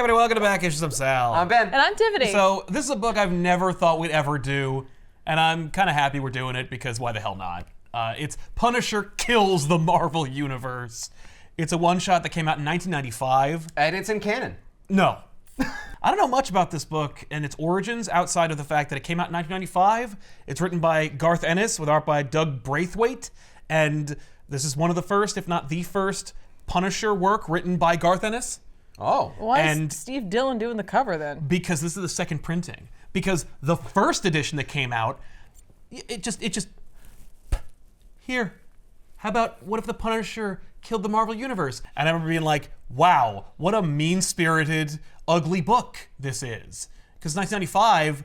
everybody, welcome to Back Issues. I'm Sal. I'm Ben. And I'm Tiffany. So, this is a book I've never thought we'd ever do, and I'm kind of happy we're doing it because why the hell not? It's Punisher Kills the Marvel Universe. It's a one-shot that came out in 1995. And it's in canon. No. I don't know much about this book and its origins outside of the fact that it came out in 1995. It's written by Garth Ennis with art by Doug Braithwaite, and this is one of the first, if not the first, Punisher work written by Garth Ennis. Oh. Why is Steve Dillon doing the cover then? Because this is the second printing. Because the first edition that came out, it just here. How about what if the Punisher killed the Marvel Universe? And I remember being like, wow, what a mean-spirited, ugly book this is. Because 1995,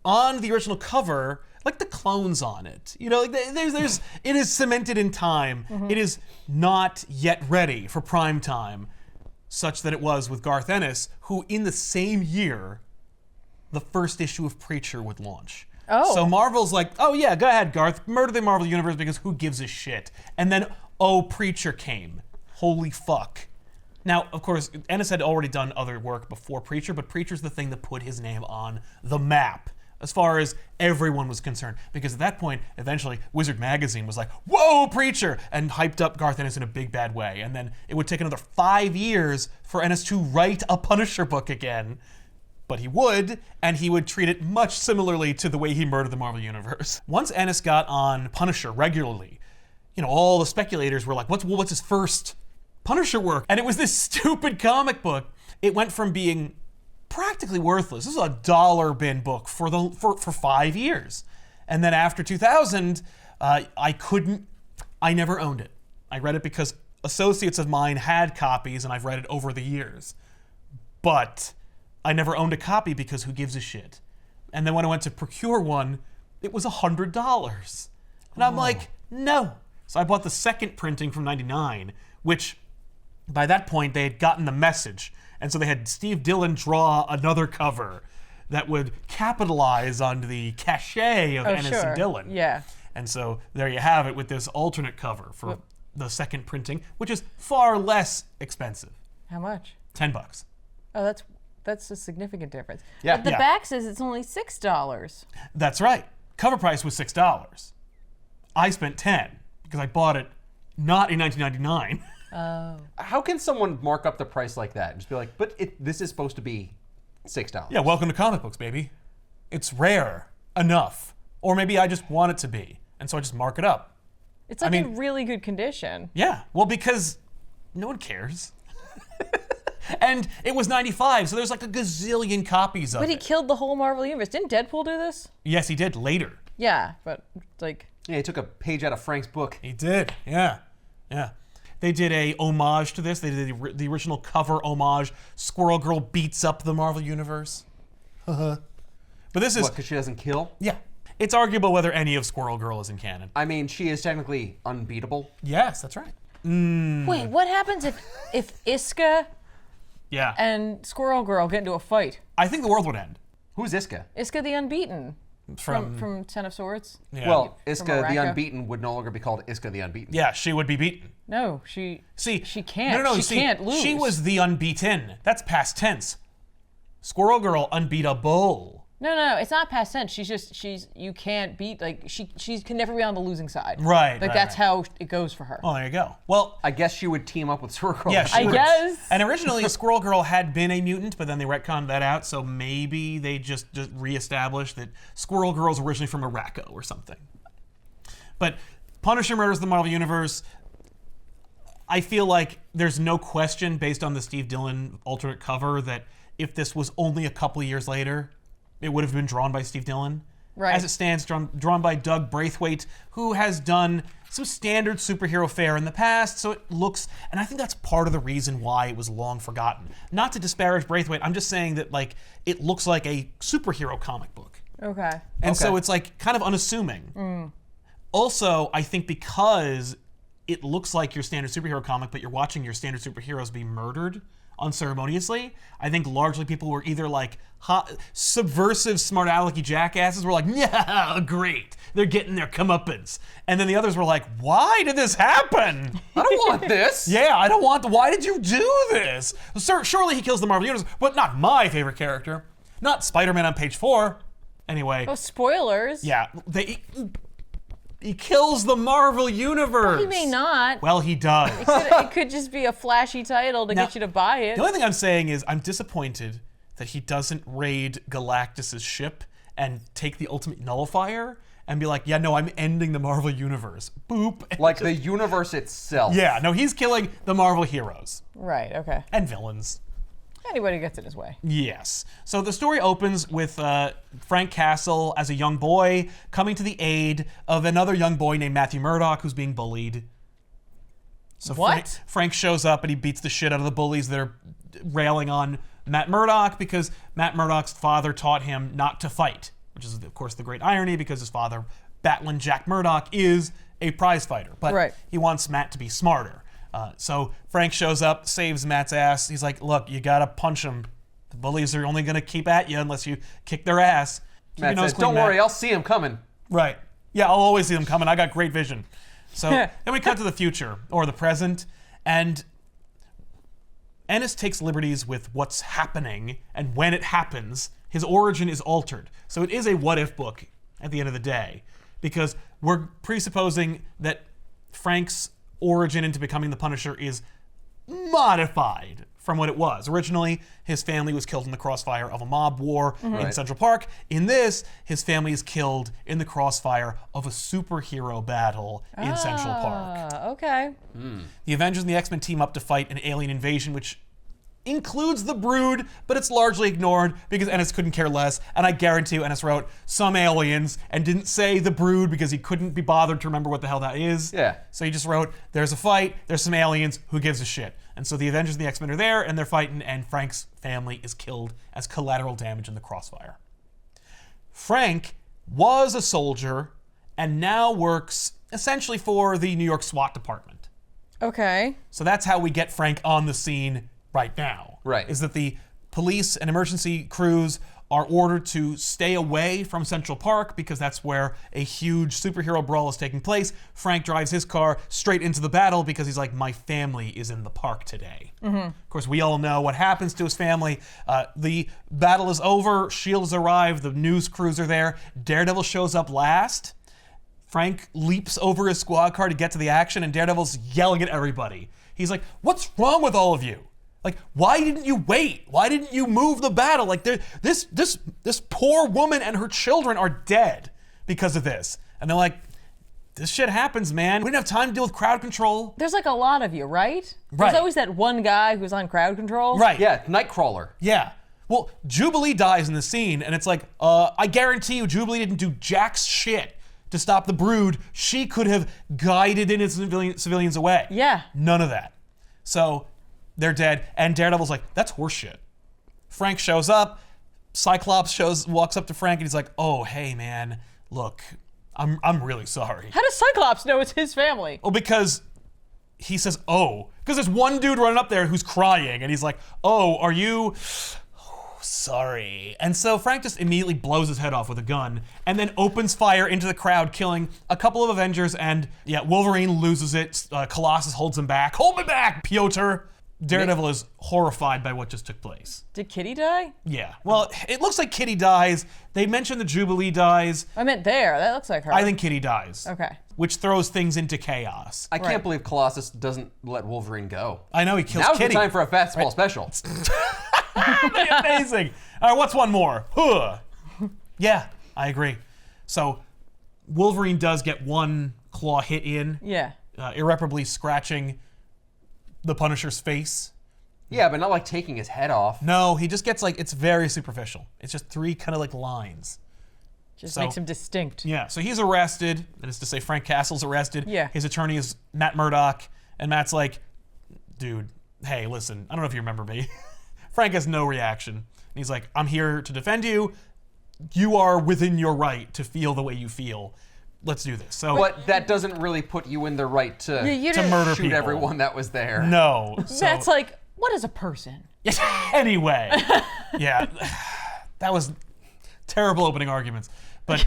on the original cover, like the clones on it, you know, like there's it is cemented in time. It is not yet ready for prime time, such that it was with Garth Ennis, who in the same year, the first issue of Preacher would launch. Oh. So Marvel's like, oh yeah, go ahead, Garth, murder the Marvel Universe because who gives a shit? And then, oh, Preacher came. Holy fuck. Now, of course, Ennis had already done other work before Preacher, but Preacher's the thing that put his name on the map as far as everyone was concerned. Because at that point, eventually, Wizard Magazine was like, whoa, Preacher! And hyped up Garth Ennis in a big bad way. And then it would take another 5 years for Ennis to write a Punisher book again. But he would, and he would treat it much similarly to the way he murdered the Marvel Universe. Once Ennis got on Punisher regularly, you know, all the speculators were like, what's his first Punisher work? And it was this stupid comic book. It went from being practically worthless. This is a dollar bin book for 5 years. And then after 2000, I never owned it. I read it because associates of mine had copies and I've read it over the years. But I never owned a copy because who gives a shit? And then when I went to procure one, it was $100. And I'm like, no. So I bought the second printing from 99, which by that point they had gotten the message. And so they had Steve Dillon draw another cover that would capitalize on the cachet of Ennis and Dillon. Yeah. And so there you have it with this alternate cover for the second printing, which is far less expensive. How much? $10. Oh, that's a significant difference. Yeah. But the back says it's only $6. That's right. Cover price was $6. I spent $10 because I bought it not in 1999. Oh. How can someone mark up the price like that? Just be like, but this is supposed to be $6. Yeah, welcome to comic books, baby. It's rare enough. Or maybe I just want it to be. And so I just mark it up. It's like in really good condition. Yeah, well, because no one cares. And it was 95, so there's like a gazillion copies of it. But he killed the whole Marvel Universe. Didn't Deadpool do this? Yes, he did later. Yeah, but like... Yeah, he took a page out of Frank's book. He did, yeah. They did a homage to this. They did the original cover homage. Squirrel Girl beats up the Marvel Universe. But this is... What, because she doesn't kill? Yeah. It's arguable whether any of Squirrel Girl is in canon. I mean, she is technically unbeatable. Yes, that's right. Wait, what happens if Iska Yeah. and Squirrel Girl get into a fight? I think the world would end. Who's Iska? Iska the Unbeaten From from Ten of Swords? yeah. Well, Iska the Morocco. Unbeaten would no longer be called Iska the Unbeaten. Yeah, she would be beaten. No, she can't. No, she can't lose. She was the unbeaten. That's past tense. Squirrel Girl unbeatable. No, it's not past tense. You can't beat, like, she can never be on the losing side. Right. Like, that's how it goes for her. Oh, there you go. Well, I guess she would team up with Squirrel Girl. yeah, she I would. guess. And originally, Squirrel Girl had been a mutant, but then they retconned that out, so maybe they just reestablished that Squirrel Girl's originally from Morocco or something. But Punisher murders the Marvel Universe. I feel like there's no question, based on the Steve Dillon alternate cover, that if this was only a couple of years later, it would have been drawn by Steve Dillon. Right. As it stands, drawn by Doug Braithwaite, who has done some standard superhero fare in the past, so it looks, and I think that's part of the reason why it was long forgotten. Not to disparage Braithwaite, I'm just saying that, like, it looks like a superhero comic book. Okay. And so it's, like, kind of unassuming. Also, I think because it looks like your standard superhero comic, but you're watching your standard superheroes be murdered unceremoniously. I think largely people were either like subversive, smart alecky jackasses were like, yeah, great. They're getting their comeuppance. And then the others were like, why did this happen? I don't want this. Yeah, I don't want why did you do this? Surely he kills the Marvel Universe, but not my favorite character. Not Spider-Man on page 4. Anyway. Oh, spoilers. Yeah, he kills the Marvel Universe. He may not. Well, he does. It could just be a flashy title to get you to buy it. The only thing I'm saying is I'm disappointed that he doesn't raid Galactus's ship and take the ultimate nullifier and be like, yeah, no, I'm ending the Marvel Universe. Boop. Like the universe itself. Yeah, no, he's killing the Marvel heroes. Right, okay. And villains. Anybody gets in his way. Yes. So the story opens with Frank Castle as a young boy coming to the aid of another young boy named Matthew Murdock who's being bullied. So What? Frank shows up and he beats the shit out of the bullies that are railing on Matt Murdock because Matt Murdock's father taught him not to fight, which is, of course, the great irony because his father, Batlin Jack Murdock, is a prize fighter. But he wants Matt to be smarter. So Frank shows up, saves Matt's ass. He's like, look, you gotta punch him. The bullies are only gonna keep at you unless you kick their ass. Matt says, don't worry, I'll see him coming. Right. Yeah, I'll always see them coming. I got great vision. So then we cut to the future, or the present, and Ennis takes liberties with what's happening, and when it happens, his origin is altered. So it is a what-if book at the end of the day, because we're presupposing that Frank's origin into becoming the Punisher is modified from what it was. Originally, his family was killed in the crossfire of a mob war in Central Park. In this, his family is killed in the crossfire of a superhero battle in Central Park. Okay. The Avengers and the X-Men team up to fight an alien invasion, which includes the Brood, but it's largely ignored because Ennis couldn't care less, and I guarantee you Ennis wrote some aliens and didn't say the Brood because he couldn't be bothered to remember what the hell that is. Yeah. So he just wrote, there's a fight, there's some aliens, who gives a shit? And so the Avengers and the X-Men are there, and they're fighting, and Frank's family is killed as collateral damage in the crossfire. Frank was a soldier and now works essentially for the New York SWAT department. Okay. So that's how we get Frank on the scene right now. Right. Is that the police and emergency crews are ordered to stay away from Central Park because that's where a huge superhero brawl is taking place. Frank drives his car straight into the battle because he's like, my family is in the park today. Of course, we all know what happens to his family. The battle is over, S.H.I.E.L.D. has arrived, the news crews are there, Daredevil shows up last. Frank leaps over his squad car to get to the action, and Daredevil's yelling at everybody. He's like, what's wrong with all of you? Like, why didn't you wait? Why didn't you move the battle? Like, this poor woman and her children are dead because of this. And they're like, this shit happens, man. We didn't have time to deal with crowd control. There's like a lot of you, right? Right. There's always that one guy who's on crowd control. Right. Yeah, Nightcrawler. Yeah. Well, Jubilee dies in the scene, and it's like, I guarantee you Jubilee didn't do jack's shit to stop the Brood. She could have guided in its civilians away. Yeah. None of that. So they're dead, and Daredevil's like, that's horseshit. Frank shows up, Cyclops walks up to Frank, and he's like, oh, hey, man, look, I'm really sorry. How does Cyclops know it's his family? Well, because he says, oh, because there's one dude running up there who's crying, and he's like, oh, are you... sorry. And so Frank just immediately blows his head off with a gun and then opens fire into the crowd, killing a couple of Avengers, and Wolverine loses it. Colossus holds him back. Hold me back, Piotr! Daredevil is horrified by what just took place. Did Kitty die? Yeah. Well, it looks like Kitty dies. They mentioned the Jubilee dies. I meant there. That looks like her. I think Kitty dies. Okay. Which throws things into chaos. I can't believe Colossus doesn't let Wolverine go. I know, he kills Now's Kitty. the time for a fat, small special. Amazing. All right, what's one more? Yeah, I agree. So Wolverine does get one claw hit in. Yeah. Irreparably scratching the Punisher's face. Yeah, but not like taking his head off. No, he just gets like, it's very superficial. It's just 3 kind of like lines. Just makes him distinct. Yeah, so he's arrested. That is to say, Frank Castle's arrested. Yeah. His attorney is Matt Murdock, and Matt's like, dude, hey, listen, I don't know if you remember me. Frank has no reaction. And he's like, I'm here to defend you. You are within your right to feel the way you feel. Let's do this. So, But that doesn't really put you in the right to to murder shoot people. everyone that was there. No. That's like, What is a person? Anyway, yeah, that was terrible opening arguments. But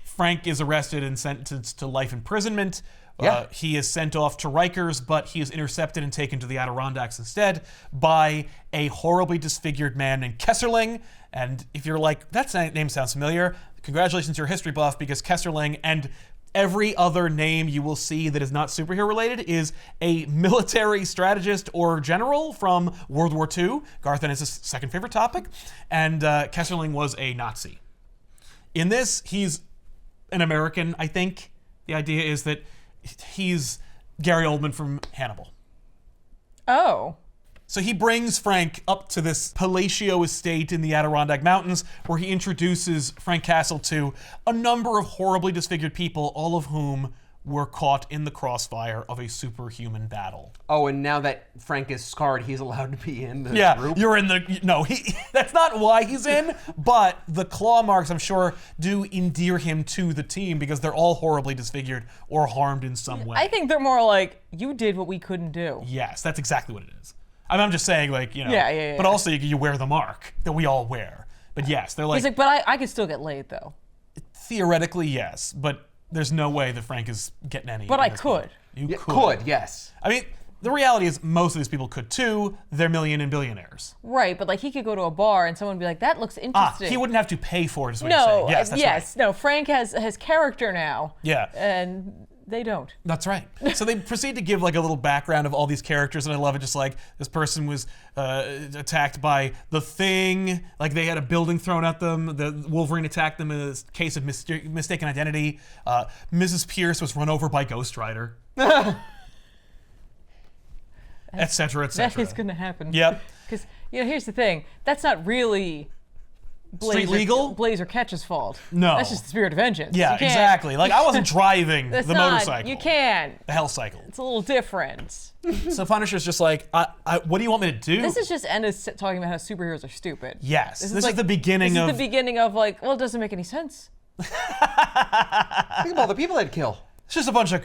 Frank is arrested and sentenced to life imprisonment. Yeah. He is sent off to Rikers, but he is intercepted and taken to the Adirondacks instead by a horribly disfigured man named Kesserling. And if you're like, that name sounds familiar, congratulations, you're a history buff, because Kesserling and every other name you will see that is not superhero related is a military strategist or general from World War II. Garth and his second favorite topic. And Kesserling was a Nazi. In this, he's an American, I think. The idea is that he's Gary Oldman from Hannibal. Oh. So he brings Frank up to this palatial estate in the Adirondack Mountains where he introduces Frank Castle to a number of horribly disfigured people, all of whom were caught in the crossfire of a superhuman battle. Oh, and now that Frank is scarred, he's allowed to be in the group? You're in the... No, that's not why he's in, but the claw marks, I'm sure, do endear him to the team because they're all horribly disfigured or harmed in some way. I think they're more like, you did what we couldn't do. Yes, that's exactly what it is. I mean, I'm just saying, like, you know... Yeah. But also, you wear the mark that we all wear. But yes, they're like... He's like, but I could still get laid, though. Theoretically, yes, but there's no way that Frank is getting any. But I could. You Yeah, could. yes. I mean, the reality is most of these people could too. They're million and billionaires. Right, but like he could go to a bar and someone would be like, that looks interesting. He wouldn't have to pay for it, is what you're No, saying. Yes, that's right. no, Frank has character now. Yeah. And they don't. That's right. So they proceed to give like a little background of all these characters, and I love it. Just like this person was attacked by the Thing, like they had a building thrown at them. The Wolverine attacked them in a case of mistaken identity. Mrs. Pierce was run over by Ghost Rider, etc., etc. That is going to happen. Yep. Because here's the thing. That's not really Street legal? Blazer Catch's fault. No. That's just the spirit of vengeance. Yeah, You can't- exactly. Like I wasn't driving the That's not, motorcycle. You can't. The Hell Cycle. It's a little different. So Punisher's just like, what do you want me to do? This is just Ennis talking about how superheroes are stupid. Yes. This is like- the beginning This of. is the beginning of like, well, it doesn't make any sense. Think of all the people they'd kill. It's just a bunch of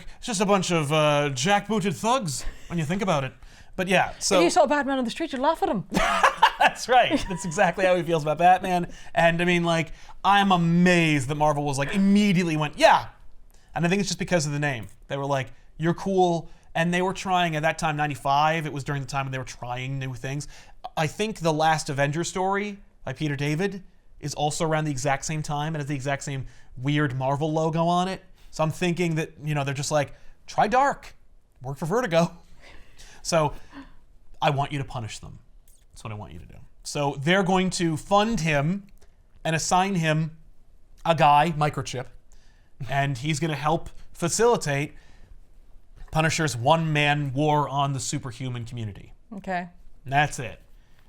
jackbooted thugs when you think about it. But yeah, so If you saw Batman on the street, you'd laugh at him. that's right. That's exactly how he feels about Batman. And I mean, like, I'm amazed that Marvel was like immediately went, yeah. And I think it's just because of the name. They were like, you're cool. And they were trying at that time, 95. It was during the time when they were trying new things. I think the last Avenger story by Peter David is also around the exact same time and has the exact same weird Marvel logo on it. So I'm thinking that, they're just like, try dark. Work for Vertigo. So I want you to punish them. That's what I want you to do. So they're going to fund him and assign him a guy, Microchip, and he's going to help facilitate Punisher's one-man war on the superhuman community. Okay. And that's it.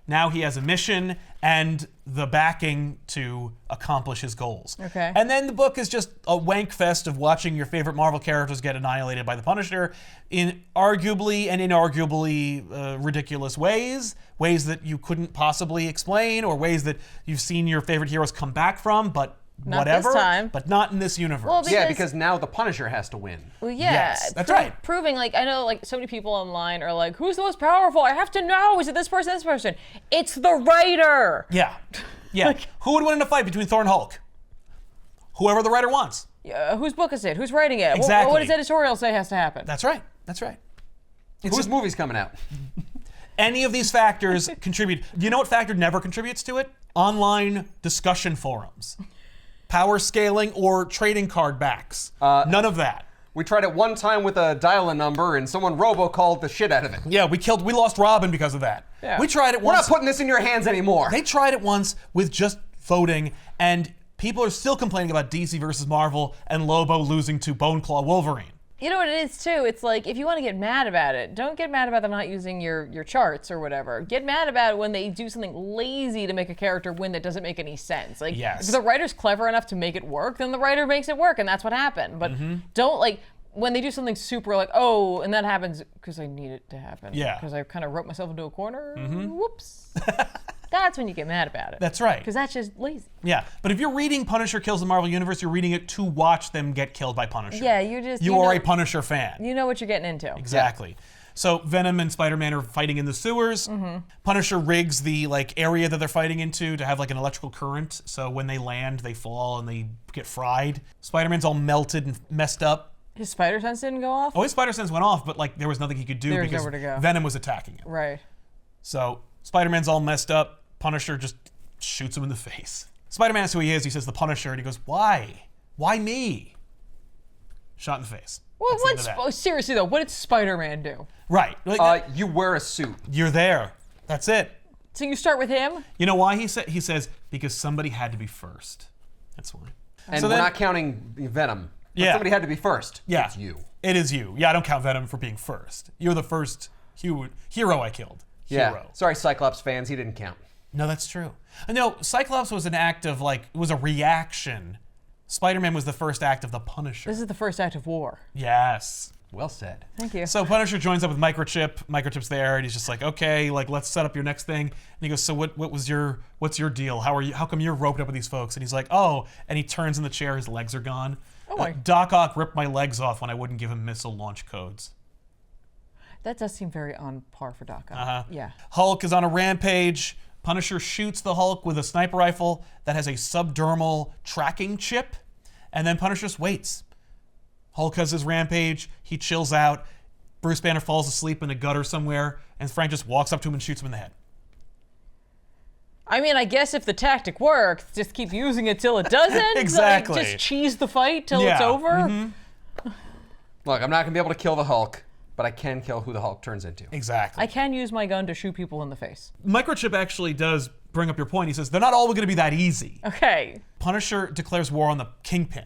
Now he has a mission and the backing to accomplish his goals. Okay. And then the book is just a wank fest of watching your favorite Marvel characters get annihilated by the Punisher in arguably and inarguably ridiculous ways that you couldn't possibly explain, or ways that you've seen your favorite heroes come back from, but Not whatever. this time. But not in this universe. Well, Yeah, because now the Punisher has to win. Well, yeah. Yes, that's right. Proving, like, I know, like, so many people online are like, who's the most powerful? I have to know. Is it this person, this person? It's the writer. Yeah. Yeah. Who would win in a fight between Thor and Hulk? Whoever the writer wants. Whose book is it? Who's writing it? Exactly. What does editorial say has to happen? That's right. That's right. Whose movie's coming out? Any of these factors contribute. Do you know what factor never contributes to it? Online discussion forums. Power scaling or trading card backs. None of that. We tried it one time with a dial-a number, and someone robocalled the shit out of it. Yeah, we lost Robin because of that. Yeah. We tried it We're once. not putting this in your hands anymore. They tried it once with just voting, and people are still complaining about DC versus Marvel and Lobo losing to Bone Claw Wolverine. You know what it is, too? It's like, if you want to get mad about it, don't get mad about them not using your charts or whatever. Get mad about it when they do something lazy to make a character win that doesn't make any sense. Like, Yes. if the writer's clever enough to make it work, then the writer makes it work, and that's what happened. But don't, like, when they do something super like, oh, and that happens because I need it to happen. Yeah. Because I kind of wrote myself into a corner. Whoops. That's when you get mad about it. That's right. Because that's just lazy. Yeah, but if you're reading Punisher Kills the Marvel Universe, you're reading it to watch them get killed by Punisher. Yeah, you're just... You are a Punisher fan. You know what you're getting into. Exactly. So Venom and Spider-Man are fighting in the sewers. Punisher rigs the area that they're fighting into to have an electrical current. So when they land, they fall and they get fried. Spider-Man's all melted and messed up. His spider sense didn't go off? Oh, his spider sense went off, but there was nothing he could do There was because nowhere to go. Venom was attacking him. Right. So Spider-Man's all messed up. Punisher just shoots him in the face. Spider-Man is who he is. He says the Punisher, and he goes, "Why? Why me?" Shot in the face. Well, That's the end of that. seriously though, what did Spider-Man do? Right. You wear a suit. You're there. That's it. So you start with him? You know why he says because somebody had to be first. That's why. And So we're then- not counting Venom. But Yeah. somebody had to be first. Yeah. It's you. It is you. Yeah, I don't count Venom for being first. You're the first hero I killed. Yeah. Hero. Sorry, Cyclops fans, he didn't count. No, that's true. No, Cyclops was an act of it was a reaction. Spider-Man was the first act of the Punisher. This is the first act of war. Yes. Well said. Thank you. So Punisher joins up with Microchip. Microchip's there, and he's just like, okay, let's set up your next thing. And he goes, so what's your deal? How come you're roped up with these folks? And he's like, oh, and he turns in the chair, his legs are gone. Oh my. Doc Ock ripped my legs off when I wouldn't give him missile launch codes. That does seem very on par for Doc Ock. Uh-huh. Yeah. Hulk is on a rampage. Punisher shoots the Hulk with a sniper rifle that has a subdermal tracking chip, and then Punisher just waits. Hulk has his rampage. He chills out. Bruce Banner falls asleep in a gutter somewhere, and Frank just walks up to him and shoots him in the head. I mean, I guess if the tactic works, just keep using it till it doesn't. Exactly. Just cheese the fight till it's Yeah. over. Mm-hmm. Look, I'm not going to be able to kill the Hulk, but I can kill who the Hulk turns into. Exactly. I can use my gun to shoot people in the face. Microchip actually does bring up your point. He says they're not all going to be that easy. Okay. Punisher declares war on the Kingpin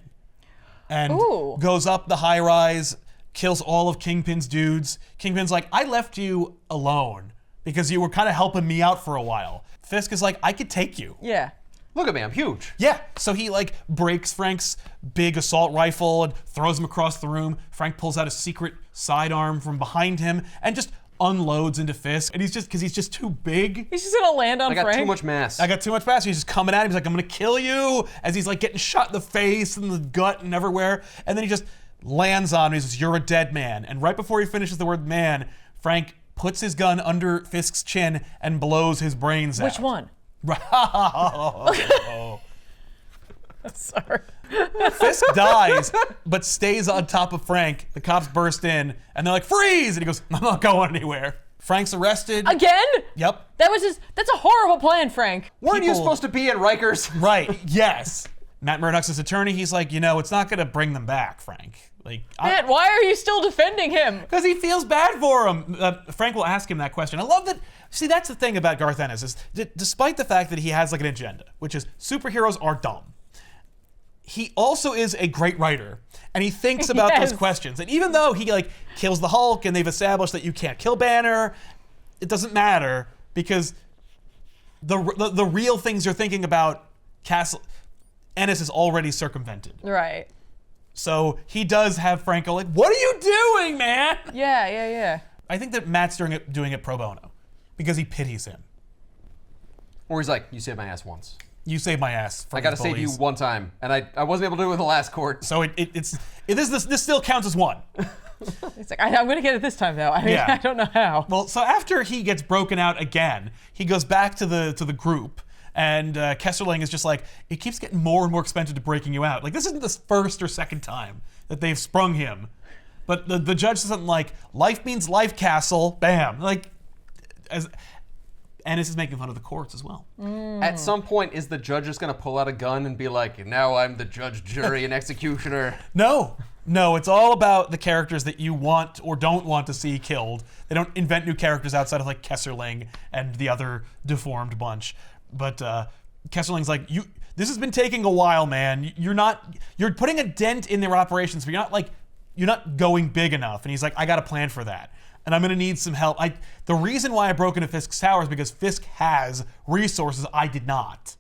and Ooh. goes up the high rise, kills all of Kingpin's dudes. Kingpin's like, I left you alone because you were kind of helping me out for a while. Fisk is like, I could take you. Yeah. Look at me, I'm huge. Yeah, so he breaks Frank's big assault rifle and throws him across the room. Frank pulls out a secret sidearm from behind him and just unloads into Fisk. And because he's just too big. He's just gonna land on I got Frank. too much mass. I got too much mass. He's just coming at him. He's like, I'm gonna kill you. As he's getting shot in the face and the gut and everywhere. And then he just lands on him. He says, you're a dead man. And right before he finishes the word man, Frank puts his gun under Fisk's chin and blows his brains out. Which one? Sorry. Fisk dies, but stays on top of Frank. The cops burst in, and they're like, freeze! And he goes, I'm not going anywhere. Frank's arrested. Again? Yep. That's a horrible plan, Frank. Weren't you people- supposed to be in Rikers? Right, yes. Matt Murdock's his attorney. He's like, it's not going to bring them back, Frank. Matt, why are you still defending him? Because he feels bad for him. Frank will ask him that question. I love that. See, that's the thing about Garth Ennis is despite the fact that he has an agenda, which is superheroes are dumb, he also is a great writer, and he thinks about Yes. those questions. And even though he kills the Hulk, and they've established that you can't kill Banner, it doesn't matter because the real things you're thinking about, Ennis is already circumvented. Right. So he does have Frank go what are you doing, man? Yeah. I think that Matt's doing it pro bono because he pities him. Or he's like, you saved my ass once. You saved my ass. From I got to these save you bullies. one time, and I wasn't able to do it in the last court. So this still counts as one. It's like, I'm gonna get it this time though. I mean, Yeah. I don't know how. Well, so after he gets broken out again, he goes back to the group, and Kesserling is just like, it keeps getting more and more expensive to breaking you out. This isn't the first or second time that they've sprung him. But the judge says something like, life means life, Castle. Bam. Ennis is making fun of the courts as well. At some point, is the judge just going to pull out a gun and be like, now I'm the judge, jury, and executioner? No, it's all about the characters that you want or don't want to see killed. They don't invent new characters outside of Kesserling and the other deformed bunch. But Kesserling's like, this has been taking a while, man. You're putting a dent in their operations, but you're not going big enough. And he's like, I got a plan for that. And I'm gonna need some help. The reason why I broke into Fisk's tower is because Fisk has resources I did not.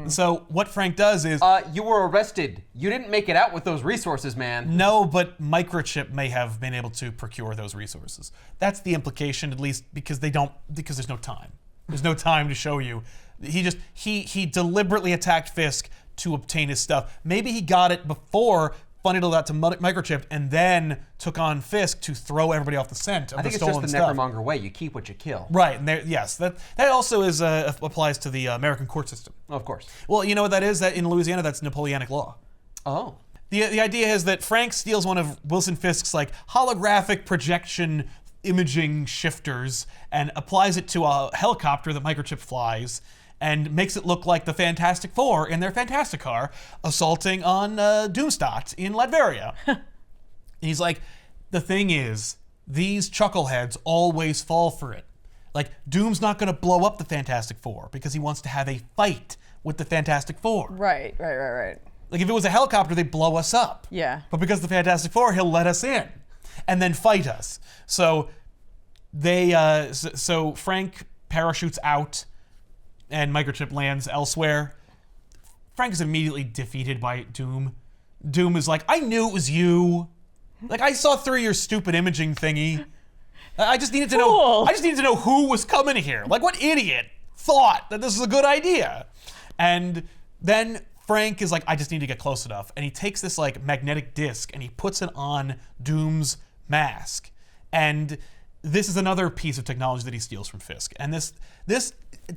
So what Frank does is, You were arrested. You didn't make it out with those resources, man. no, but Microchip may have been able to procure those resources. That's the implication, at least, because there's no time. There's no time to show you. He deliberately attacked Fisk to obtain his stuff. Maybe he got it before funneted that to Microchip, and then took on Fisk to throw everybody off the scent of I the think it's just stolen the stuff. Necromonger way. You keep what you kill. Right, and yes, that also is applies to the American court system. Oh, of course. Well, you know what that is? That in Louisiana, that's Napoleonic law. Oh. The idea is that Frank steals one of Wilson Fisk's like holographic projection imaging shifters and applies it to a helicopter that Microchip flies and makes it look like the Fantastic Four in their Fantastic Car assaulting on Doomstadt in Latveria. And he's like, the thing is, these chuckleheads always fall for it. Like, Doom's not going to blow up the Fantastic Four because he wants to have a fight with the Fantastic Four. Right. Like, if it was a helicopter, they'd blow us up. Yeah. But because the Fantastic Four, he'll let us in and then fight us. So so Frank parachutes out and Microchip lands elsewhere. Frank is immediately defeated by Doom. Doom is like, I knew it was you. Like, I saw through your stupid imaging thingy. I just needed to know. I just needed to know who was coming here. Like, what idiot thought that this was a good idea? And then Frank is like, I just need to get close enough. And he takes this like magnetic disc and he puts it on Doom's mask. And this is another piece of technology that he steals from Fisk. And this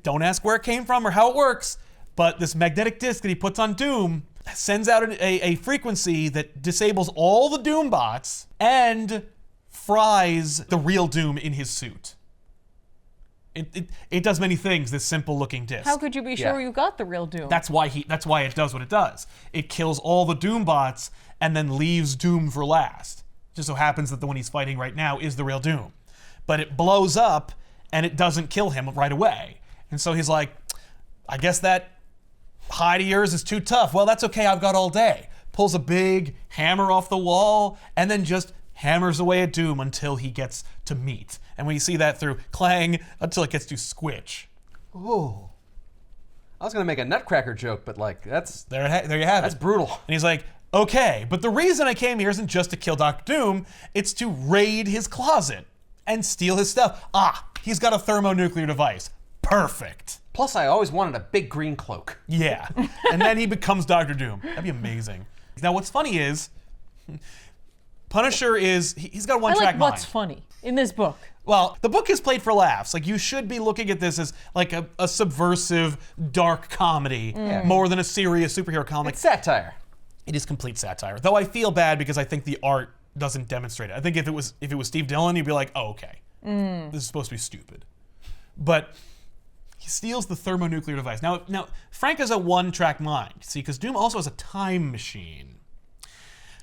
don't ask where it came from or how it works, but this magnetic disc that he puts on Doom sends out a frequency that disables all the Doom bots and fries the real Doom in his suit. It does many things, this simple looking disc. How could you be sure you got the real Doom? That's why it does what it does. It kills all the Doom bots and then leaves Doom for last. Just so happens that the one he's fighting right now is the real Doom. But it blows up and it doesn't kill him right away. And so he's like, I guess that hide of yours is too tough. Well, that's okay, I've got all day. Pulls a big hammer off the wall and then just hammers away at Doom until he gets to meat. And we see that through clang until it gets to squitch. Ooh. I was going to make a Nutcracker joke, but like, that's... There you have it. That's brutal. And he's like, okay, but the reason I came here isn't just to kill Dr. Doom, it's to raid his closet and steal his stuff. He's got a thermonuclear device. Perfect. Plus, I always wanted a big green cloak. Yeah. And then he becomes Dr. Doom. That'd be amazing. Now, what's funny is, Punisher he's got a one-track mind. What's funny in this book. Well, the book is played for laughs. Like, you should be looking at this as like a subversive, dark comedy more than a serious superhero comic. It's satire. It is complete satire. Though I feel bad because I think the art doesn't demonstrate it. I think if it was Steve Dillon, you'd be like, oh, okay. This is supposed to be stupid. But he steals the thermonuclear device. Now Frank has a one-track mind, see, because Doom also has a time machine.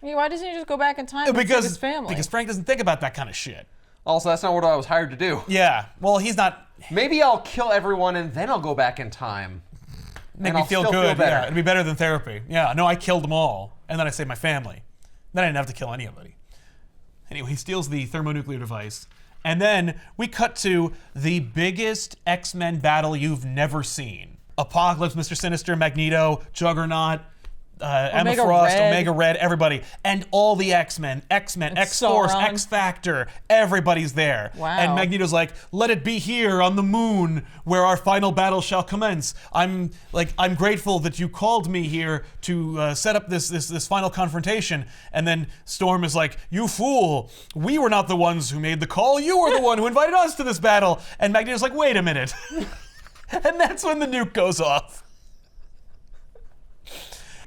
I mean, why doesn't he just go back in time and save his family? Because Frank doesn't think about that kind of shit. Also, that's not what I was hired to do. Yeah, well, he's not... Maybe I'll kill everyone and then I'll go back in time. Make and me I'll feel still good. Feel better. Yeah, it'd be better than therapy. Yeah, no, I killed them all, and then I saved my family. Then I didn't have to kill anybody. Anyway, he steals the thermonuclear device, and then we cut to the biggest X-Men battle you've never seen. Apocalypse, Mr. Sinister, Magneto, Juggernaut, Emma Frost, Omega Red, everybody. And all the X-Men, X-Force, Sauron. X-Factor, everybody's there. Wow. And Magneto's like, let it be here on the moon where our final battle shall commence. I'm grateful that you called me here to set up this final confrontation. And then Storm is like, you fool, we were not the ones who made the call. You were the one who invited us to this battle. And Magneto's like, wait a minute. And that's when the nuke goes off.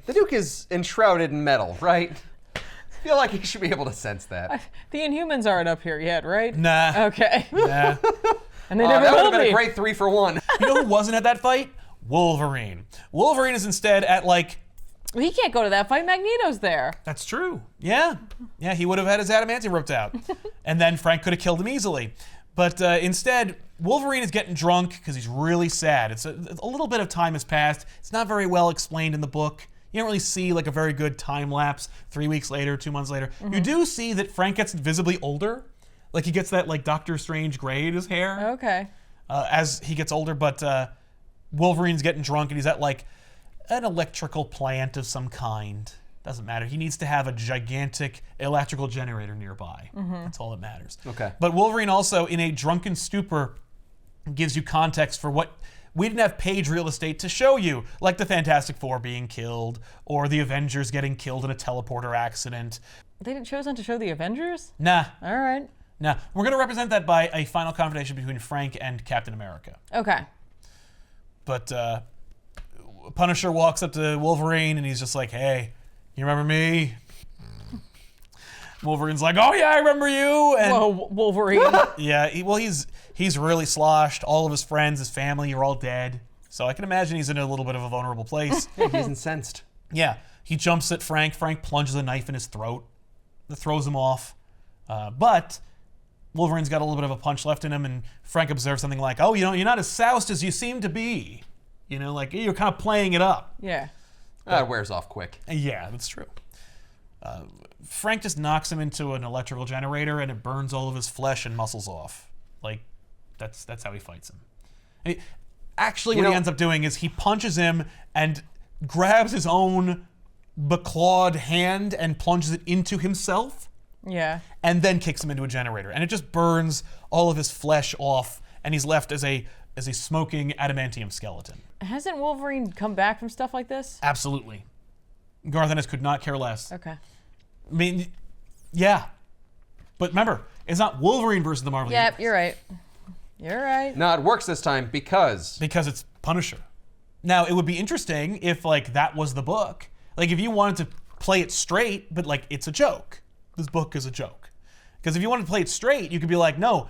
The Duke is enshrouded in metal, right? I feel like he should be able to sense that. The Inhumans aren't up here yet, right? Nah. Okay. Nah. And they never that would will have been be. a great 3-for-1. You know who wasn't at that fight? Wolverine. Wolverine is instead at like... Well, he can't go to that fight. Magneto's there. That's true. Yeah. Yeah, he would have had his adamantium ripped out. And then Frank could have killed him easily. But instead, Wolverine is getting drunk because he's really sad. It's a little bit of time has passed. It's not very well explained in the book. You don't really see like a very good time lapse 3 weeks later, 2 months later. Mm-hmm. You do see that Frank gets visibly older. Like he gets that like Doctor Strange gray in his hair. Okay. As he gets older, but Wolverine's getting drunk and he's at like an electrical plant of some kind. Doesn't matter. He needs to have a gigantic electrical generator nearby. Mm-hmm. That's all that matters. Okay. But Wolverine also, in a drunken stupor, gives you context for what we didn't have page real estate to show you, like the Fantastic Four being killed or the Avengers getting killed in a teleporter accident. They didn't choose not to show the Avengers? Nah. All right. Nah. We're going to represent that by a final confrontation between Frank and Captain America. Okay. But Punisher walks up to Wolverine and he's just like, hey, you remember me? Wolverine's like, oh yeah, I remember you. And Whoa, Wolverine. yeah, he's really sloshed. All of his friends, his family are all dead. So I can imagine he's in a little bit of a vulnerable place. Yeah, he's incensed. Yeah, he jumps at Frank. Frank plunges a knife in his throat. That throws him off. But Wolverine's got a little bit of a punch left in him, and Frank observes something like, oh, you're not as soused as you seem to be. Like you're kind of playing it up. Yeah. It wears off quick. Yeah, that's true. Frank just knocks him into an electrical generator, and it burns all of his flesh and muscles off. Like, that's how he fights him. Actually, what he ends up doing is he punches him and grabs his own beclawed hand and plunges it into himself. Yeah. And then kicks him into a generator, and it just burns all of his flesh off, and he's left as a smoking adamantium skeleton. Hasn't Wolverine come back from stuff like this? Absolutely. Garth Ennis could not care less. Okay. I mean, yeah. But remember, it's not Wolverine versus the Marvel Yep, Universe. you're right. You're right. No, it works this time because Because it's Punisher. Now, it would be interesting if, like, that was the book. Like, if you wanted to play it straight, but, like, it's a joke. This book is a joke. Because if you wanted to play it straight, you could be like, no,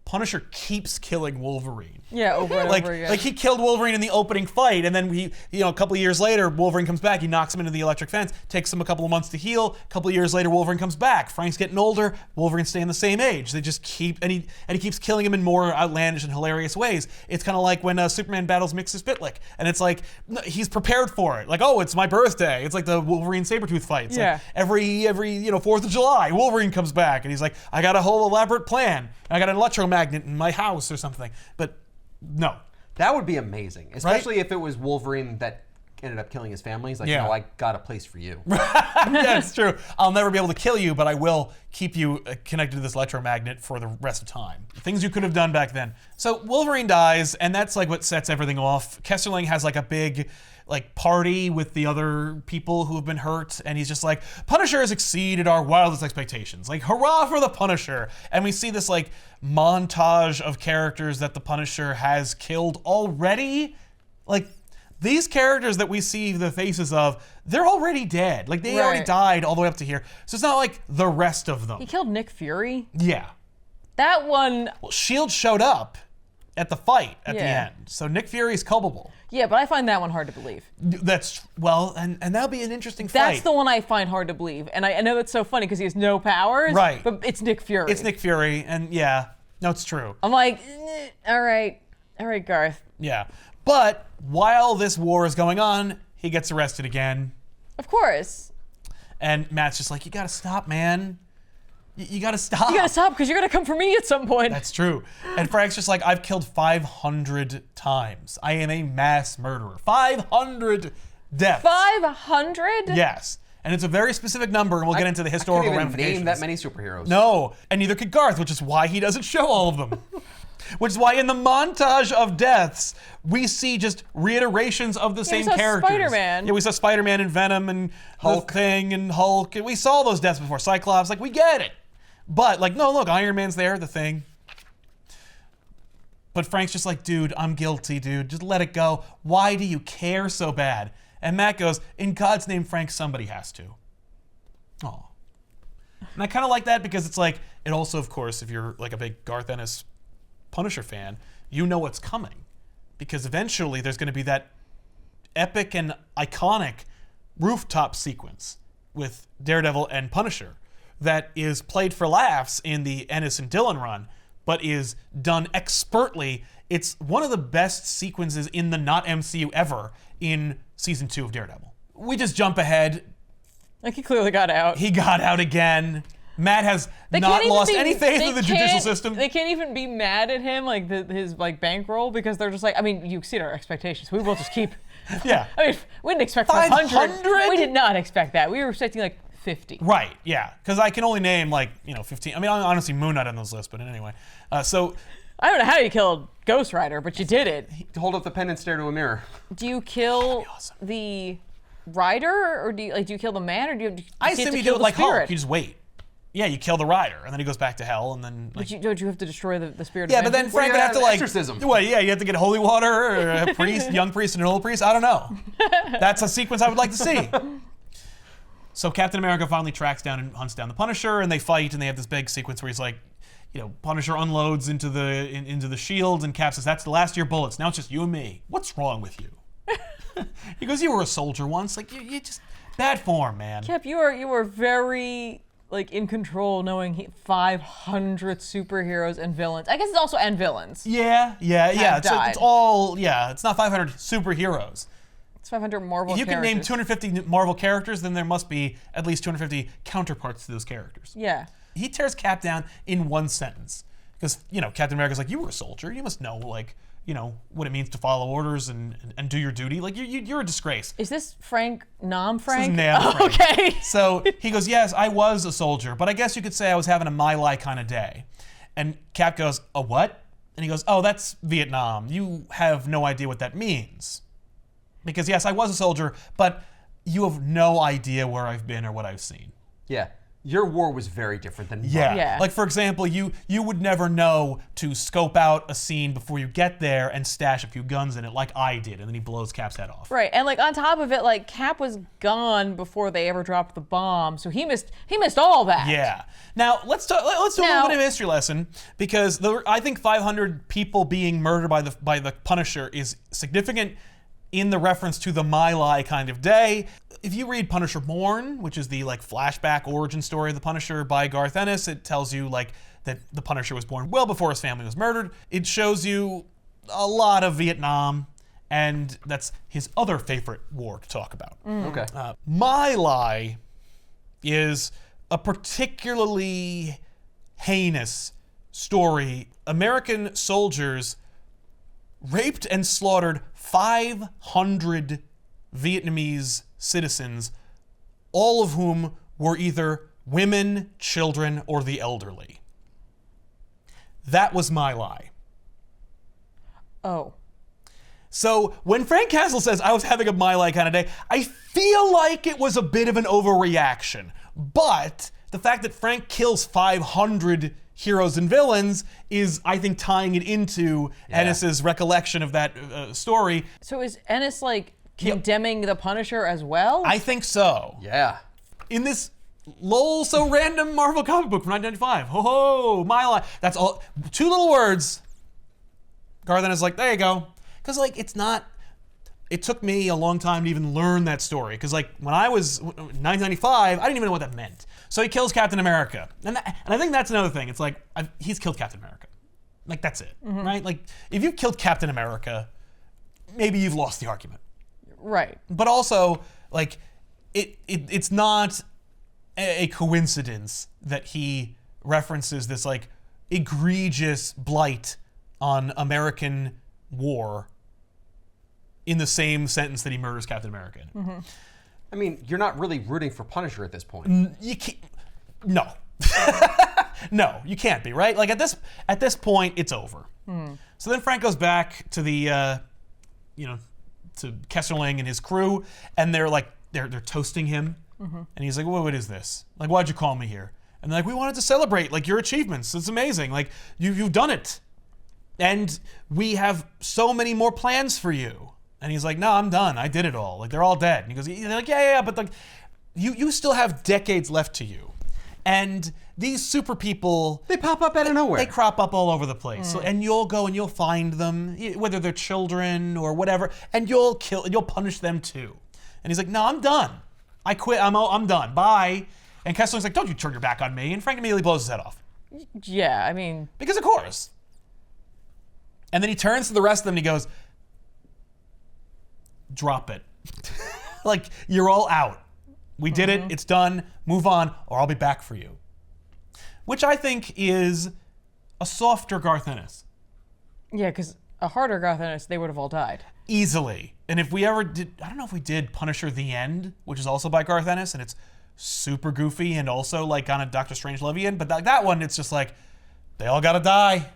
Punisher keeps killing Wolverine. Yeah, over and over again. Like he killed Wolverine in the opening fight, and then a couple of years later, Wolverine comes back. He knocks him into the electric fence. Takes him a couple of months to heal. A couple of years later, Wolverine comes back. Frank's getting older. Wolverine's staying the same age. They just keep and he keeps killing him in more outlandish and hilarious ways. It's kind of like when Superman battles Mixus Bitlick, and it's like he's prepared for it. Like, oh, it's my birthday. It's like the Wolverine Sabretooth fight. It's Yeah. like every 4th of July, Wolverine comes back, and he's like, I got a whole elaborate plan. I got an electromagnet in my house or something. But no. that would be amazing, especially if it was Wolverine that ended up killing his family. He's like, Yeah. no, I got a place for you. Yeah, it's true. I'll never be able to kill you, but I will keep you connected to this electromagnet for the rest of time. Things you could have done back then. So Wolverine dies, and that's like what sets everything off. Kesserling has like a big party with the other people who have been hurt, and he's just like, Punisher has exceeded our wildest expectations. Like, hurrah for the Punisher. And we see this montage of characters that the Punisher has killed already. Like, these characters that we see the faces of, they're already dead. Like, they already Right. died all the way up to here. So it's not like the rest of them. He killed Nick Fury. Yeah. That one, Well, S.H.I.E.L.D. showed up at the fight at the Yeah. end. So Nick Fury's culpable. yeah, but I find that one hard to believe. That's, and that'll be an interesting That's fight. the one I find hard to believe. And I know that's so funny because he has no powers. Right. But it's Nick Fury. It's Nick Fury, and yeah, no, it's true. I'm like, all right, Garth. Yeah. But while this war is going on, he gets arrested again. Of course. And Matt's just like, you gotta stop, man. You gotta stop. You gotta stop because you're gonna come for me at some point. That's true. And Frank's just like, I've killed 500 times. I am a mass murderer. 500 deaths. 500? Yes. And it's a very specific number, and we'll get into the historical I can't even ramifications. name that many superheroes. No, and neither could Garth, which is why he doesn't show all of them. Which is why in the montage of deaths, we see just reiterations of the same saw characters. Spider-Man. Yeah, we saw Spider-Man and Venom and Hulk. The Thing and Hulk. And we saw those deaths before. Cyclops, we get it. But, no, look, Iron Man's there, The Thing. But Frank's just like, dude, I'm guilty, dude. Just let it go. Why do you care so bad? And Matt goes, in God's name, Frank, somebody has to. Aw. And I kind of like that because it's like, it also, of course, if you're a big Garth Ennis Punisher fan, you know what's coming. Because eventually there's going to be that epic and iconic rooftop sequence with Daredevil and Punisher that is played for laughs in the Ennis and Dillon run, but is done expertly. It's one of the best sequences in the not MCU ever in season 2 of Daredevil. We just jump ahead. He clearly got out. He got out again. Matt has They not can't even lost be- any faith they in the judicial can't- system. They can't even be mad at him, his bankroll, because they're just like, I mean, you exceed our expectations. We will just keep. Yeah. I mean, we didn't expect 500. 500? We did not expect that. We were expecting 50. Right, yeah. Because I can only name 15. I mean, honestly, Moon Knight on those lists, but anyway. So I don't know how you killed Ghost Rider, but you did it. Hold up the pen and stare to a mirror. Do you kill awesome. the rider, or do you kill the man, or do you? I get assume to you kill do it the like spirit? Hulk. You just wait. Yeah, you kill the rider, and then he goes back to hell, and then. Like, But don't you have to destroy the spirit? yeah, of but then vengeance? Frank would have to an like. exorcism. Well, yeah, you have to get holy water, or a priest, young priest, and an old priest. I don't know. That's a sequence I would like to see. So Captain America finally tracks down and hunts down the Punisher, and they fight, and they have this big sequence where he's like, Punisher unloads into the shield, and Cap says, "That's the last of your bullets. Now it's just you and me. What's wrong with you?" He goes, "You were a soldier once. Like you just bad form, man." Cap, you are very like in control, knowing 500 superheroes and villains. I guess it's also and villains. Yeah. It's died. all It's not 500 superheroes. It's 500 Marvel. If you can characters. name 250 Marvel characters, then there must be at least 250 counterparts to those characters. Yeah. He tears Cap down in one sentence because Captain America's like, "You were a soldier. You must know what it means to follow orders and do your duty. Like you're a disgrace." Is this Frank Nam Frank? This is Nam Oh, Frank. okay. So he goes, "Yes, I was a soldier, but I guess you could say I was having a My Lai kind of day." And Cap goes, "A what?" And he goes, "Oh, that's Vietnam. You have no idea what that means. Because yes, I was a soldier, but you have no idea where I've been or what I've seen." Yeah. Your war was very different than mine. Yeah. Like, for example, you would never know to scope out a scene before you get there and stash a few guns in it like I did. And then he blows Cap's head off. Right, and like on top of it, like Cap was gone before they ever dropped the bomb, so he missed all that. Yeah. Now let's do a little bit of a history lesson because I think 500 people being murdered by the Punisher is significant in the reference to the My Lai kind of day. If you read Punisher Born, which is the like flashback origin story of the Punisher by Garth Ennis, it tells you like that the Punisher was born well before his family was murdered. It shows you a lot of Vietnam, and that's his other favorite war to talk about. Okay. My Lai is a particularly heinous story. American soldiers raped and slaughtered 500 Vietnamese citizens, all of whom were either women, children, or the elderly. That was My Lai. Oh. So when Frank Castle says I was having a My Lai kind of day, I feel like it was a bit of an overreaction. But the fact that Frank kills 500 heroes and villains is, I think, tying it into Ennis's recollection of that story. So is Ennis like condemning the Punisher as well? I think so. Yeah. In this lol so random Marvel comic book from 1995, ho ho, My Lai. That's all. 2 little words. Garth Ennis is like, there you go. Because like it took me a long time to even learn that story. Because like when I was 1995, I didn't even know what that meant. So he kills Captain America, and I think that's another thing. It's like he's killed Captain America, like that's it, right? Like if you've killed Captain America, maybe you've lost the argument. Right. But also, like it's not a coincidence that he references this like egregious blight on American war in the same sentence that he murders Captain America in. I mean, you're not really rooting for Punisher at this point. You can't. No. No, you can't be, right? Like at this point, it's over. So then Frank goes back to the, to Kesserling and his crew, and they're like, they're toasting him, and he's like, what is this? Like, why'd you call me here? And they're like, we wanted to celebrate like your achievements. It's amazing. Like you've done it, and we have so many more plans for you. And he's like, no, I'm done. I did it all. Like, they're all dead. And he goes, they're like, yeah, but like, you still have decades left to you. And these super people, They pop up out of nowhere. they crop up all over the place. So, and you'll go and you'll find them, whether they're children or whatever, and you'll punish them too. And he's like, no, I'm done. I quit. I'm done. Bye. And Kessling's like, don't you turn your back on me. And Frank immediately blows his head off. Yeah, I mean, Because of course. And then he turns to the rest of them and he goes, drop it. Like, you're all out. We did it. It's done. Move on, or I'll be back for you. Which I think is a softer Garth Ennis. yeah, because a harder Garth Ennis, they would have all died. Easily. And if we ever did, I don't know if we did Punisher The End, which is also by Garth Ennis, and it's super goofy and also like kind of Doctor Strange Levian, but that one, it's just like, they all gotta die.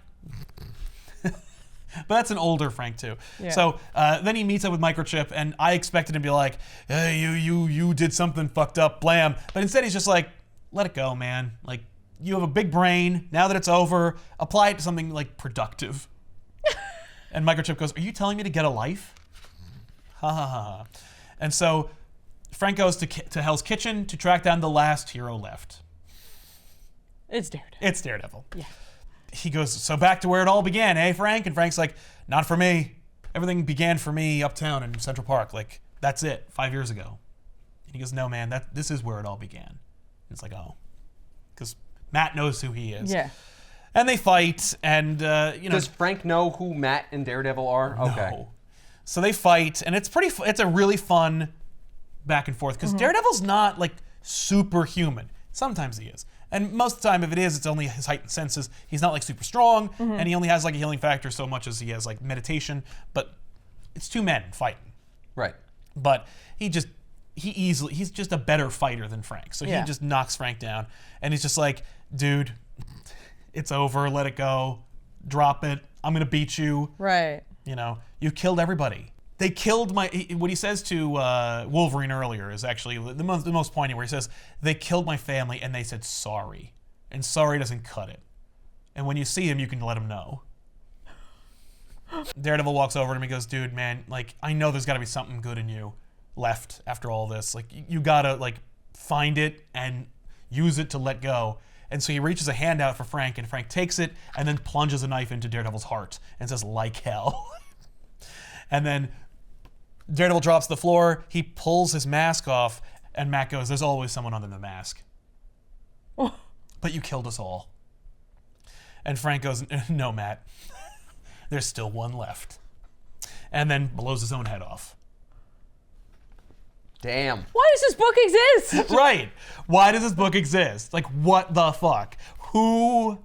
But that's an older Frank too. Yeah. So then he meets up with Microchip, and I expected him to be like, "Hey, you did something fucked up, blam." But instead, he's just like, "Let it go, man. Like, you have a big brain. Now that it's over, apply it to something like productive." And Microchip goes, "Are you telling me to get a life?" Ha ha ha. And so Frank goes to Hell's Kitchen to track down the last hero left. It's Daredevil. It's Daredevil. Yeah. He goes, "So back to where it all began, eh, Frank?" And Frank's like, "Not for me. Everything began for me uptown in Central Park. Like, that's it, 5 years ago." And he goes, "No, man, this is where it all began." And it's like, oh. Because Matt knows who he is. Yeah. And they fight, and, Does Frank know who Matt and Daredevil are? Okay. No. So they fight, and it's it's a really fun back and forth, because Daredevil's not, like, superhuman. Sometimes he is. And most of the time, if it is, it's only his heightened senses. He's not like super strong, and he only has like a healing factor so much as he has like meditation. But it's two men fighting. Right. But he's just a better fighter than Frank. So Yeah. he just knocks Frank down, and he's just like, "Dude, it's over. Let it go. Drop it. I'm gonna beat you. Right. You know, you killed everybody." They killed what he says to Wolverine earlier is actually the most poignant, where he says, "They killed my family and they said sorry. And sorry doesn't cut it. And when you see him, you can let him know." Daredevil walks over to him and goes, "Dude, man, like, I know there's gotta be something good in you left after all this. Like, you gotta, like, find it and use it to let go." And so he reaches a hand out for Frank, and Frank takes it and then plunges a knife into Daredevil's heart and says, "Like hell." And then Daredevil drops to the floor, he pulls his mask off, and Matt goes, "There's always someone under the mask. But you killed us all." And Frank goes, "No, Matt. There's still one left." And then blows his own head off. Damn. Why does this book exist? Right. Why does this book exist? Like, what the fuck? Who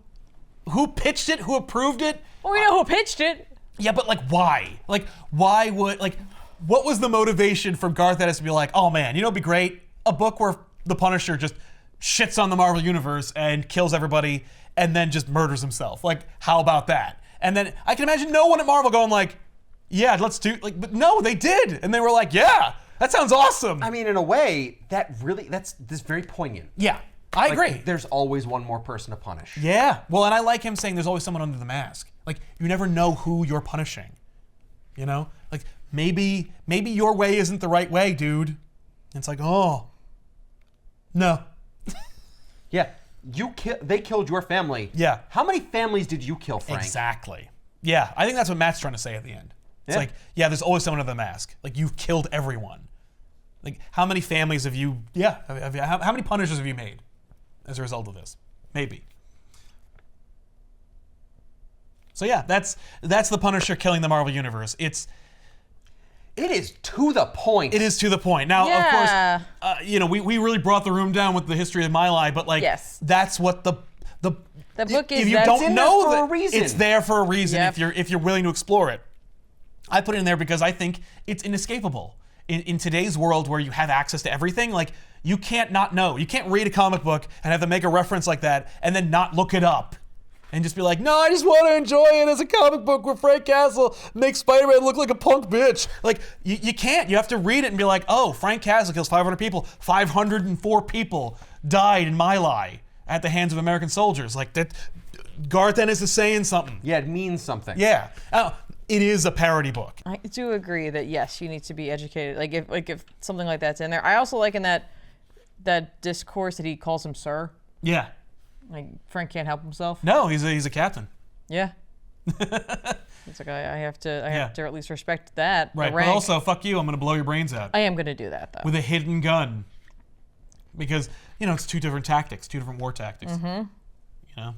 pitched it? Who approved it? Well, we know who pitched it. Yeah, but like, why? Like, why would, like, what was the motivation for Garth Ennis to be like, "Oh man, you know what'd be great? A book where the Punisher just shits on the Marvel Universe and kills everybody and then just murders himself. Like, how about that?" And then I can imagine no one at Marvel going like, "Yeah, let's do," like, but no, they did. And they were like, "Yeah, that sounds awesome." I mean, in a way, that's very poignant. Yeah, I Like, agree. There's always one more person to punish. Yeah, well, and I like him saying there's always someone under the mask. Like, you never know who you're punishing. You know? Like, maybe your way isn't the right way, dude. And it's like, oh, no. Yeah. They killed your family. Yeah. How many families did you kill, Frank? Exactly. Yeah, I think that's what Matt's trying to say at the end. It's Yeah. like, yeah, there's always someone under the mask. Like, you've killed everyone. Like, how many families have you, how many Punishers have you made as a result of this? Maybe. So yeah, that's the Punisher killing the Marvel Universe. It is to the point. is to the point. Now, Yeah. of course, we really brought the room down with the history of My Lai, but like, Yes. that's what the book is. if you That's don't in know there for that, a reason. it's there for a reason. Yep. If you're willing to explore it, I put it in there because I think it's inescapable. In today's world where you have access to everything, like, you can't not know. You can't read a comic book and have to make a reference like that and then not look it up. And just be like, "No, I just want to enjoy it as a comic book where Frank Castle makes Spider-Man look like a punk bitch." Like, you can't. You have to read it and be like, "Oh, Frank Castle kills 500 people. 504 people died in My Lai at the hands of American soldiers." Like, that, Garth Ennis is saying something. Yeah, it means something. Yeah. It is a parody book. I do agree that yes, you need to be educated. If something like that's in there. I also like in that discourse that he calls him sir. Yeah. Like, Frank can't help himself. No, he's a captain. Yeah. It's like I have to Yeah. at least respect that. the Right. But rank. also, fuck you, I'm going to blow your brains out. I am going to do that though. With a hidden gun. Because, it's two different tactics, two different war tactics. You know?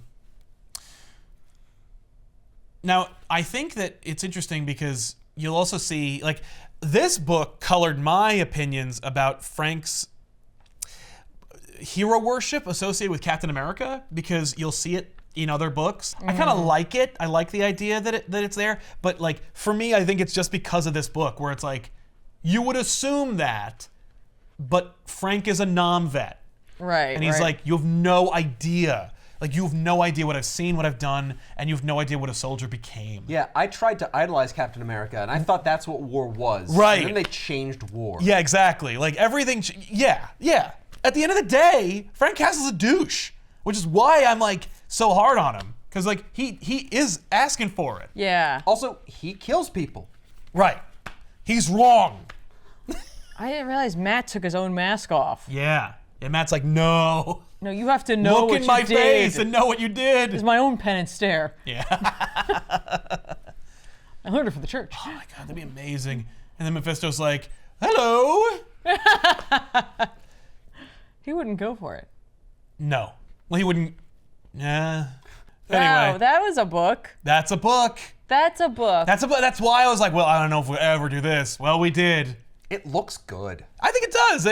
Now, I think that it's interesting because you'll also see, like, this book colored my opinions about Frank's hero worship associated with Captain America, because you'll see it in other books. I kind of like it. I like the idea that it's there. But, like, for me, I think it's just because of this book where it's like, you would assume that, but Frank is a non-vet. Right. And he's right. like, you have no idea. Like, you have no idea what I've seen, what I've done, and you have no idea what a soldier became. Yeah, I tried to idolize Captain America, and I thought that's what war was. Right. And then they changed war. Yeah, exactly. Like, everything... Yeah. At the end of the day, Frank Castle's a douche, which is why I'm, like, so hard on him. Because, like, he is asking for it. Yeah. Also, he kills people. Right. He's wrong. I didn't realize Matt took his own mask off. Yeah. And Matt's like, no. No, you have to know Look what in you my did. face and know what you did. It's my own pen and stare. Yeah. I learned it from the church. Oh my god, that'd be amazing. And then Mephisto's like, hello. He wouldn't go for it. No. Well, he wouldn't. Yeah. Wow, Anyway, that was a book. that's a book. That's a book. That's a book. That's why I was like, well, I don't know if we'll ever do this. Well, we did. It looks good. I think it does.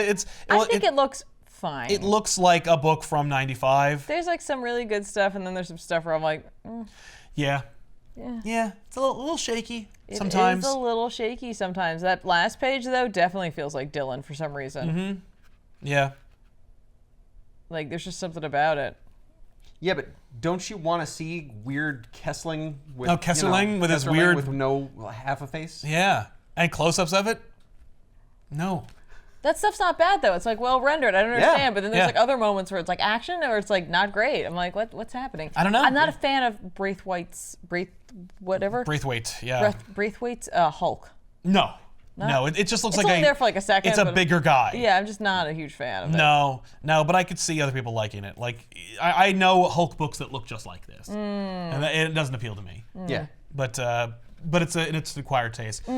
I think it looks fine. It looks like a book from '95. There's like some really good stuff, and then there's some stuff where I'm like, Yeah. Yeah. Yeah. It's a little shaky sometimes. It is a little shaky sometimes. That last page, though, definitely feels like Dylan for some reason. Yeah. Like, there's just something about it. Yeah, but don't you want to see weird Kessling with Kesserling with his Kesserling weird- with no half a face? Yeah. And close-ups of it? No. That stuff's not bad, though. It's like well rendered. I don't understand. But then there's Yeah. like other moments where it's like action or it's like not great. I'm like, what's happening? I don't know. I'm not a fan of Braithwaite's Braithwaite. Yeah. Braithwaite's Hulk. No. No. It just looks It's like only there for like a second. It's a but- bigger guy. Yeah, I'm just not a huge fan of it. No, but I could see other people liking it. Like, I know Hulk books that look just like this, and it doesn't appeal to me. Yeah. But it's an acquired taste.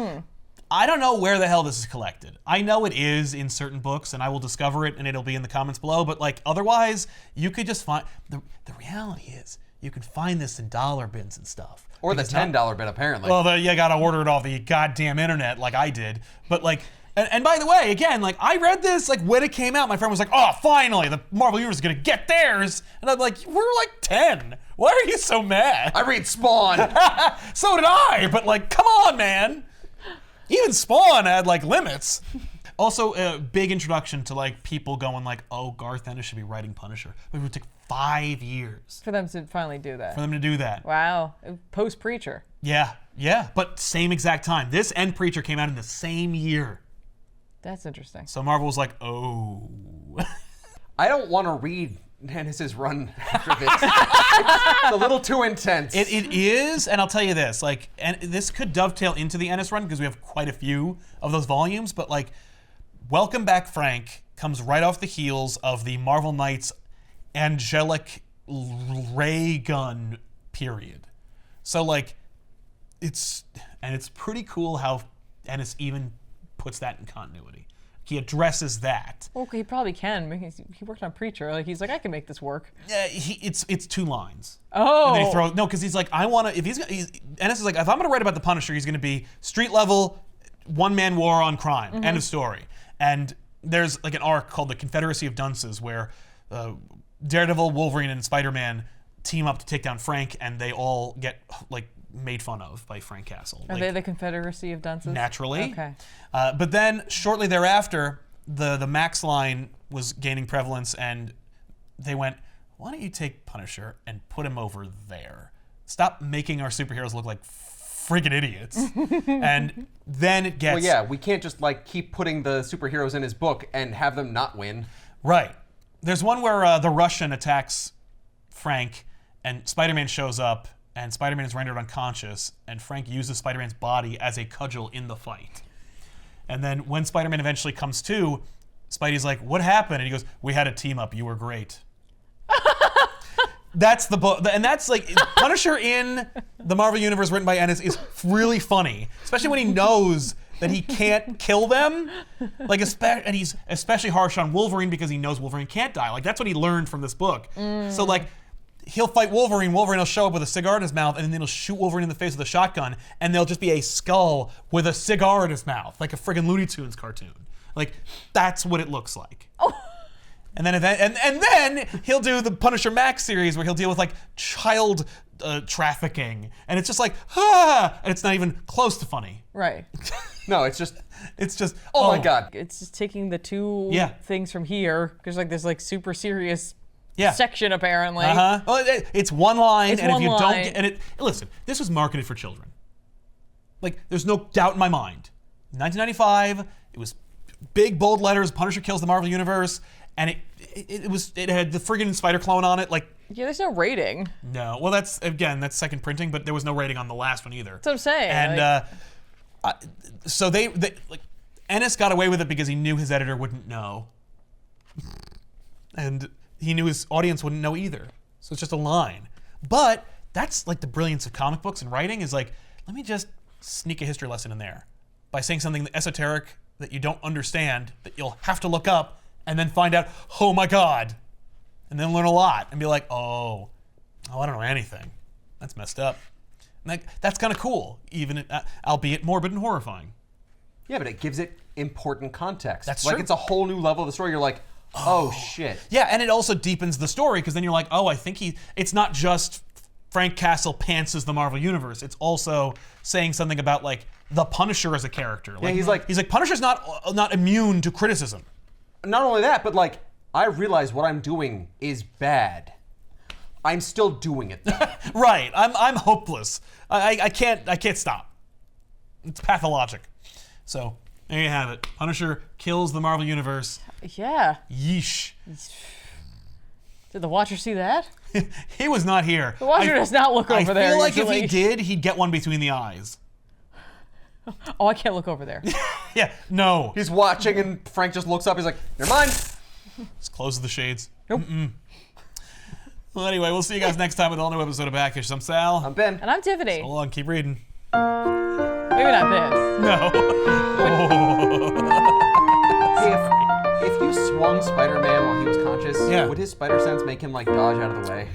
I don't know where the hell this is collected. I know it is in certain books, and I will discover it, and it'll be in the comments below. But like otherwise, you could just find the reality is you can find this in dollar bins and stuff. Or the Because not- $10 bit, apparently. Well, you gotta order it off the goddamn internet like I did. But like, and by the way, again, like I read this like when it came out. My friend was like, "Oh, finally, the Marvel Universe is gonna get theirs," and I'm like, "We're like 10. Why are you so mad?" I read Spawn. So did I. But like, come on, man. Even Spawn had like limits. Also, a big introduction to like people going like, "Oh, Garth Ennis should be writing Punisher." It would take 5 years For them to finally do that. for them to do that. Wow. Post Preacher. Yeah, but same exact time. This and Preacher came out in the same year. That's interesting. So Marvel was like, oh. I don't want to read Ennis's run after this. It's a little too intense. It is, and I'll tell you this, like, and this could dovetail into the Ennis run because we have quite a few of those volumes, but like, Welcome Back Frank comes right off the heels of the Marvel Knights angelic ray gun period. So like, it's pretty cool how Ennis even puts that in continuity. He addresses that. Well, he probably can. Because he worked on Preacher. Like he's like, I can make this work. It's 2 lines. Oh. And then because he's like, I want to. If Ennis is like, if I'm going to write about the Punisher, he's going to be street level, one-man war on crime. End of story. And there's like an arc called the Confederacy of Dunces where Daredevil, Wolverine, and Spider-Man team up to take down Frank, and they all get like made fun of by Frank Castle. Are they the Confederacy of Dunces? Naturally. Okay. But then shortly thereafter, the Max line was gaining prevalence, and they went, why don't you take Punisher and put him over there? Stop making our superheroes look like friggin' idiots. And then it gets... Well, yeah, we can't just like keep putting the superheroes in his book and have them not win. Right. There's one where the Russian attacks Frank, and Spider-Man shows up, and Spider-Man is rendered unconscious, and Frank uses Spider-Man's body as a cudgel in the fight. And then when Spider-Man eventually comes to, Spidey's like, what happened? And he goes, we had a team up. You were great. That's the book. And that's like, Punisher in the Marvel Universe written by Ennis is really funny, especially when he knows that he can't kill them. Like, and he's especially harsh on Wolverine because he knows Wolverine can't die. Like, that's what he learned from this book. So like, he'll fight Wolverine will show up with a cigar in his mouth, and then he'll shoot Wolverine in the face with a shotgun, and there'll just be a skull with a cigar in his mouth, like a friggin' Looney Tunes cartoon. Like, that's what it looks like. And then and then he'll do the Punisher Max series where he'll deal with like child trafficking, and it's just like, and it's not even close to funny. Right. No, it's just, oh my God. It's just taking the two Yeah. things from here. There's like this like super serious section apparently. Well, it's one line, It's and one if you don't line. get, and it listen, this was marketed for children. Like, there's no doubt in my mind. 1995, it was big bold letters. Punisher kills the Marvel Universe, and it had the friggin' spider clone on it. Like, Yeah, there's no rating. no, well, that's second printing, but there was no rating on the last one either. That's what I'm saying. And so they like Ennis got away with it because he knew his editor wouldn't know, and he knew his audience wouldn't know either. So it's just a line. But that's like the brilliance of comic books and writing is like, let me just sneak a history lesson in there by saying something esoteric that you don't understand that you'll have to look up and then find out, oh my God, and then learn a lot and be like, oh, I don't know anything. That's messed up. And that's kind of cool, even albeit morbid and horrifying. Yeah, but it gives it important context. That's like true. it's a whole new level of the story. You're like, oh shit. Yeah, and it also deepens the story because then you're like, oh, I think it's not just Frank Castle pantses the Marvel Universe. It's also saying something about like the Punisher as a character. Like, he's like Punisher's not immune to criticism. Not only that, but like I realize what I'm doing is bad. I'm still doing it though. Right. I'm hopeless. I can't stop. It's pathologic. So there you have it. Punisher kills the Marvel Universe. Yeah. Yeesh. Did the Watcher see that? He was not here. The Watcher does not look over there. I feel like if usually. he did, he'd get one between the eyes. Oh, I can't look over there. Yeah, no. He's watching and Frank just looks up. He's like, never mind. Just closes the shades. Nope. Well, anyway, we'll see you guys next time with an all-new episode of Backish. I'm Sal. I'm Ben. And I'm Tiffany. Hold on, keep reading. Maybe not this. No. If you swung Spider-Man while he was conscious, Yeah. would his spider sense make him like dodge out of the way?